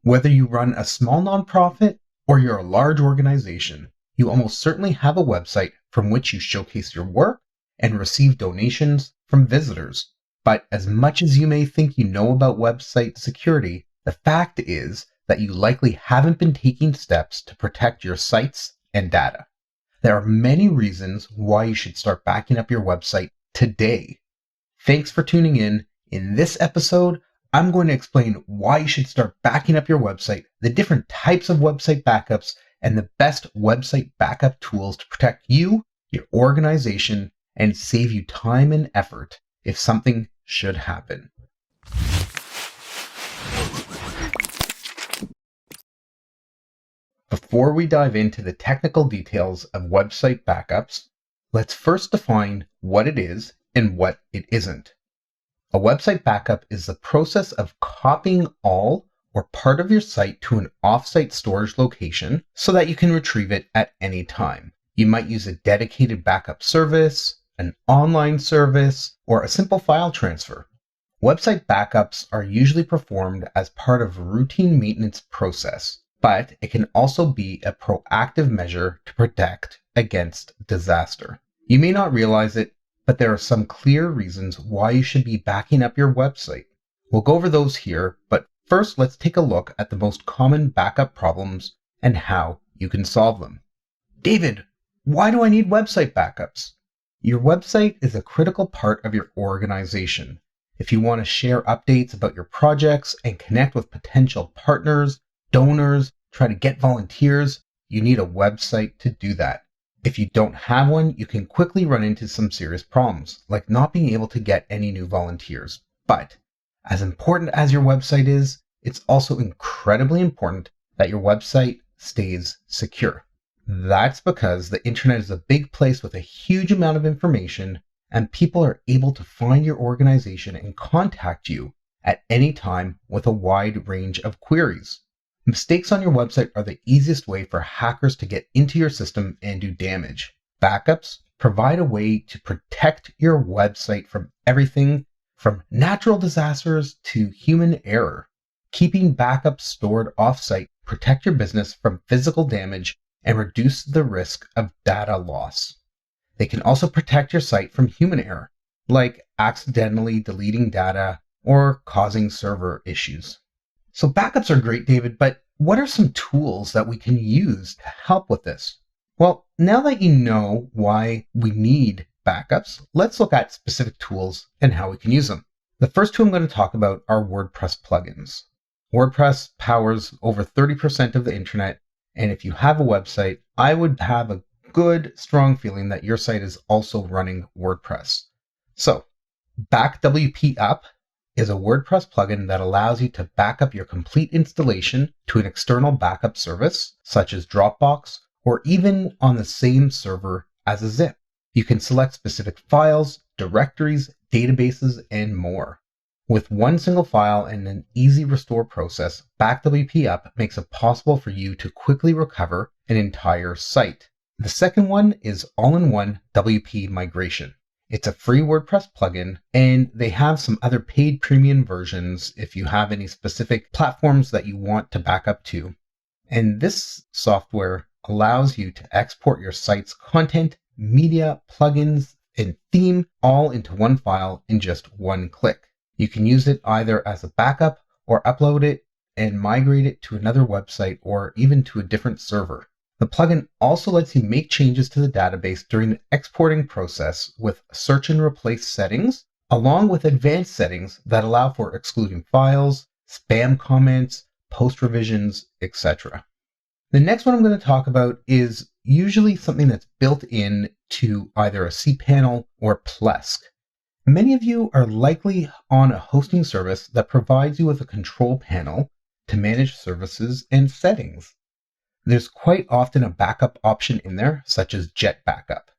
Whether you run a small nonprofit or you're a large organization, you almost certainly have a website from which you showcase your work and receive donations from visitors. But as much as you may think you know about website security, the fact is that you likely haven't been taking steps to protect your sites and data. There are many reasons why you should start backing up your website today. Thanks for tuning in. In this episode, I'm going to explain why you should start backing up your website, the different types of website backups, and the best website backup tools to protect you, your organization, and save you time and effort if something should happen. Before we dive into the technical details of website backups, let's first define what it is and what it isn't. A website backup is the process of copying all or part of your site to an offsite storage location so that you can retrieve it at any time. You might use a dedicated backup service, an online service, or a simple file transfer. Website backups are usually performed as part of a routine maintenance process, but it can also be a proactive measure to protect against disaster. You may not realize it, but there are some clear reasons why you should be backing up your website. We'll go over those here, but first let's take a look at the most common backup problems and how you can solve them. David, why do I need website backups? Your website is a critical part of your organization. If you want to share updates about your projects and connect with potential partners, donors, try to get volunteers, you need a website to do that. If you don't have one, you can quickly run into some serious problems, like not being able to get any new volunteers. But as important as your website is, it's also incredibly important that your website stays secure. That's because the internet is a big place with a huge amount of information, and people are able to find your organization and contact you at any time with a wide range of queries. Mistakes on your website are the easiest way for hackers to get into your system and do damage. Backups provide a way to protect your website from everything from natural disasters to human error. Keeping backups stored offsite protect your business from physical damage and reduce the risk of data loss. They can also protect your site from human error, like accidentally deleting data or causing server issues. So backups are great, David, but what are some tools that we can use to help with this? Well, now that you know why we need backups, let's look at specific tools and how we can use them. The first two I'm going to talk about are WordPress plugins. WordPress powers over 30% of the internet, and if you have a website, I would have a good, strong feeling that your site is also running WordPress. So, BackWP Up is a WordPress plugin that allows you to back up your complete installation to an external backup service, such as Dropbox, or even on the same server as a zip. You can select specific files, directories, databases, and more. With one single file and an easy restore process, BackWP Up makes it possible for you to quickly recover an entire site. The second one is all-in-one WP Migration. It's a free WordPress plugin, and they have some other paid premium versions if you have any specific platforms that you want to back up to. And this software allows you to export your site's content, media, plugins, and theme all into one file in just one click. You can use it either as a backup or upload it and migrate it to another website or even to a different server. The plugin also lets you make changes to the database during the exporting process with search and replace settings, along with advanced settings that allow for excluding files, spam comments, post revisions, etc. The next one I'm going to talk about is usually something that's built in to either a cPanel or Plesk. Many of you are likely on a hosting service that provides you with a control panel to manage services and settings. There's quite often a backup option in there, such as Jet Backup.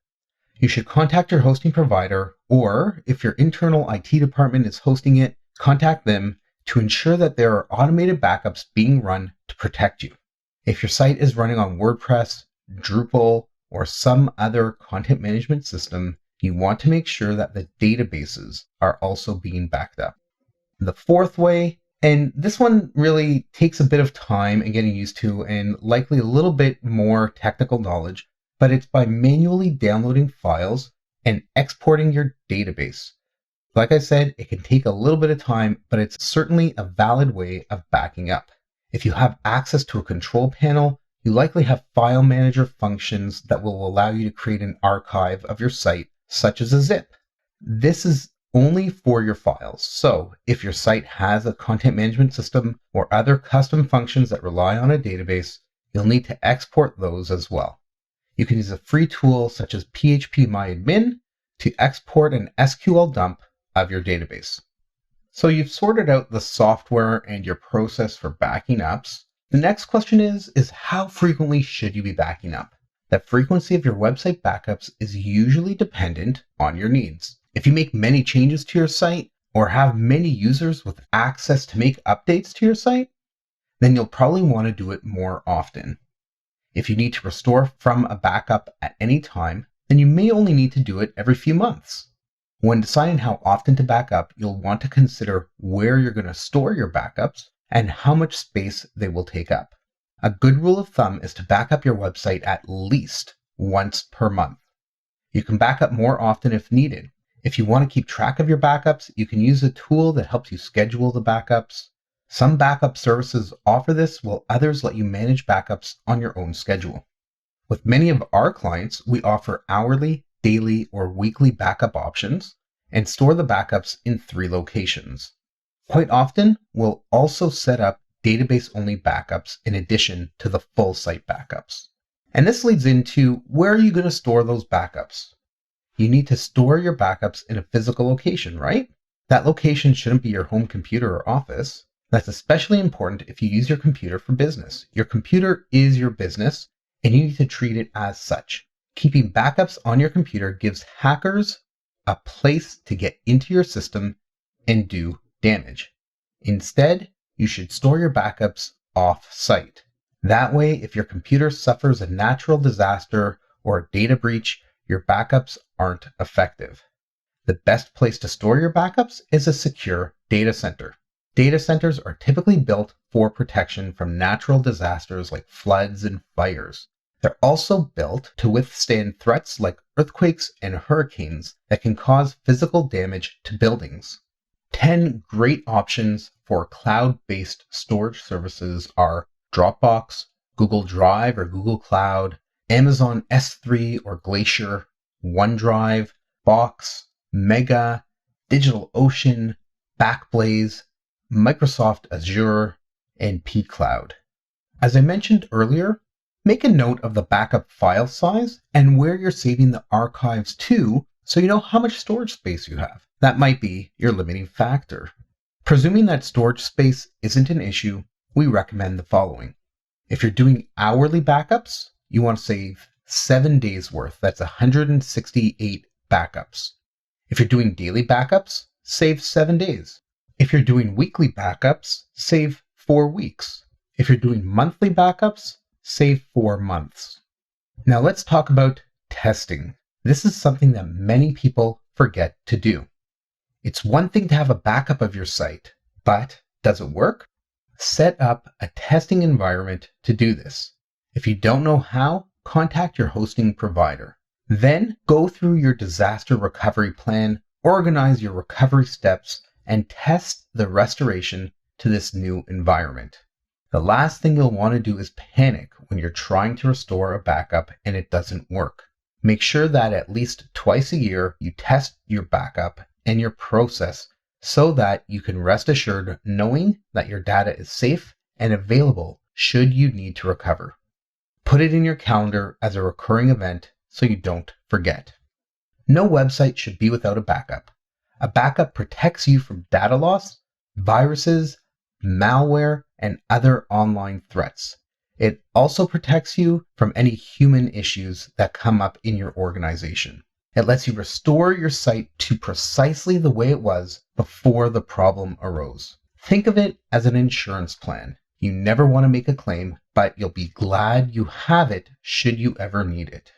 You should contact your hosting provider, or if your internal IT department is hosting it, contact them to ensure that there are automated backups being run to protect you. If your site is running on WordPress, Drupal, or some other content management system, you want to make sure that the databases are also being backed up. The fourth way, And this one really takes a bit of time and getting used to and likely a little bit more technical knowledge, but it's by manually downloading files and exporting your database. Like I said, it can take a little bit of time, but it's certainly a valid way of backing up. If you have access to a control panel, you likely have file manager functions that will allow you to create an archive of your site, such as a zip. This is only for your files. So if your site has a content management system or other custom functions that rely on a database, you'll need to export those as well. You can use a free tool such as phpMyAdmin to export an SQL dump of your database. So you've sorted out the software and your process for backing ups. The next question is how frequently should you be backing up? The frequency of your website backups is usually dependent on your needs. If you make many changes to your site or have many users with access to make updates to your site, then you'll probably want to do it more often. If you need to restore from a backup at any time, then you may only need to do it every few months. When deciding how often to back up, you'll want to consider where you're going to store your backups and how much space they will take up. A good rule of thumb is to back up your website at least once per month. You can back up more often if needed. If you want to keep track of your backups, you can use a tool that helps you schedule the backups. Some backup services offer this, while others let you manage backups on your own schedule. With many of our clients, we offer hourly, daily, or weekly backup options and store the backups in 3 locations. Quite often, we'll also set up database-only backups in addition to the full site backups. And this leads into, where are you going to store those backups? You need to store your backups in a physical location, right? That location shouldn't be your home computer or office. That's especially important if you use your computer for business. Your computer is your business, and you need to treat it as such. Keeping backups on your computer gives hackers a place to get into your system and do damage. Instead, you should store your backups off-site. That way, if your computer suffers a natural disaster or a data breach, your backups aren't effective. The best place to store your backups is a secure data center. Data centers are typically built for protection from natural disasters like floods and fires. They're also built to withstand threats like earthquakes and hurricanes that can cause physical damage to buildings. 10 great options for cloud-based storage services are Dropbox, Google Drive or Google Cloud, Amazon S3 or Glacier, OneDrive, Box, Mega, DigitalOcean, Backblaze, Microsoft Azure, and pCloud. As I mentioned earlier, make a note of the backup file size and where you're saving the archives to so you know how much storage space you have. That might be your limiting factor. Presuming that storage space isn't an issue, we recommend the following. If you're doing hourly backups, you want to save 7 days worth. That's 168 backups. If you're doing daily backups, save 7 days. If you're doing weekly backups, save 4 weeks. If you're doing monthly backups, save 4 months. Now let's talk about testing. This is something that many people forget to do. It's one thing to have a backup of your site, but does it work? Set up a testing environment to do this. If you don't know how, contact your hosting provider. Then go through your disaster recovery plan, organize your recovery steps, and test the restoration to this new environment. The last thing you'll want to do is panic when you're trying to restore a backup and it doesn't work. Make sure that at least twice a year you test your backup and your process so that you can rest assured knowing that your data is safe and available should you need to recover. Put it in your calendar as a recurring event so you don't forget. No website should be without a backup. A backup protects you from data loss, viruses, malware, and other online threats. It also protects you from any human issues that come up in your organization. It lets you restore your site to precisely the way it was before the problem arose. Think of it as an insurance plan. You never want to make a claim, but you'll be glad you have it should you ever need it.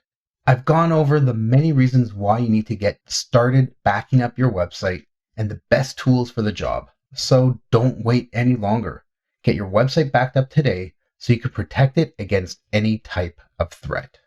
I've gone over the many reasons why you need to get started backing up your website and the best tools for the job. So don't wait any longer. Get your website backed up today so you can protect it against any type of threat.